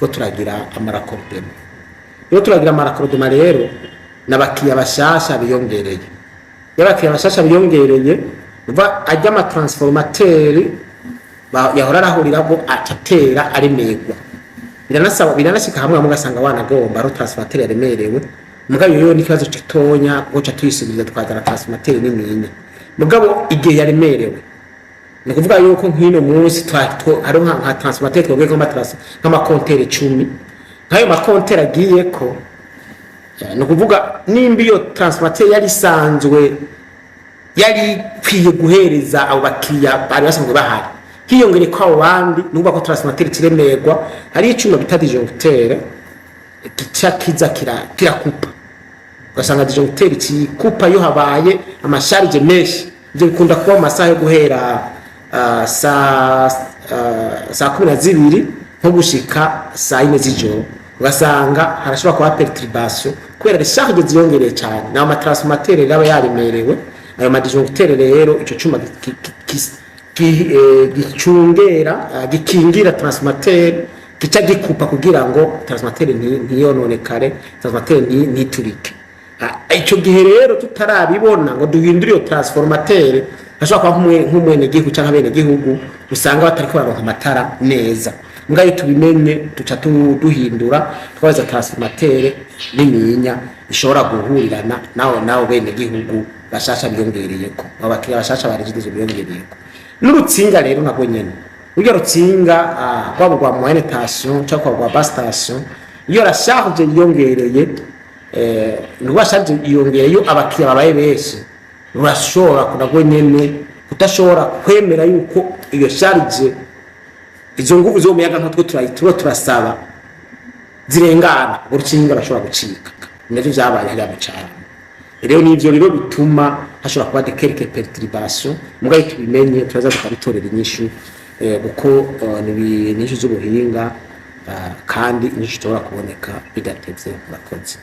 two turagira amarakorodema. Iyo turagira amarakorodema rero n'abakiya bashasha biyongereye. Y'abakiya bashasha biyongereye uva ajya ama transformateur yahora arahuriraho atatera aremerwa. Biranasika hamwe mugasanga wanagomba ro transformateur yaremerewe. Mugabo yo ni kibazo citonya goca tuyisubiza twazana transformateur n'iminya. Mugabo igihe yaremerewe ni kuvuga yuko nkino munsi ari nka transformateur twogwe nk'ama kontere 10 nkayo makontere agiye ko ni kuvuga nimba iyo transformateur yari sanzwe yari kwiye guhereza abo bakiya bari basanzwe bahari hiyongere ko abandi nuba ko transformateur kiremerwa hari icuma bita disjoncteur kiza kirakupa ugasanga disjoncteur kikupa yo habaye amasharge menshi byo bikunda kuba amasaha yo guhera saa 12 nko gushika saa 4 z'ijoro ugasanga harashobora kuba perturbation kubera recharge ziyongereye cyane na ama transformateur raba yarimerewe ayo ma disjoncteur rero ico cuma gicungera gikingira transformateur kica gikupa kugira ngo transformateur ntiyononekare transformateur ntiturike. Ico gihe rero tutarabibona ngo duhindure iyo transformateur ashobora kuba nk'umwene gihugu cyangwa bene gihugu usanga batari ko baronka amatara neza. Ngayo tubimenye tuca duhindura twaza transformateur n'iminya ishobora guhurirana nawo bene gihugu bashasha biyongereyeko abakiriya bashasha barejeje biyongereyeko. N'urutsinga rero nabwo nyene uryo rutsinga kwabugwa mu alimentation cyangwa kwa bas station iyo la charge yongereye nuba charge yongereye abakiriya babaye benshi urashobora kunagwe nyene kutashobora kwemera yuko iyo charge izo nguvu zo muyaga nkatwe turasaba zirengana urutsinga bashobora gucika navyo byabaye hariya cyane. Rero nivyo rero bituma hashobora kuba de quelque perturbation mugaye tubimenye turaza tukabitorera inyishu kuko ni inyishu z'ubuhinga kandi inyishu tubora kuboneka bidatevye murakoze.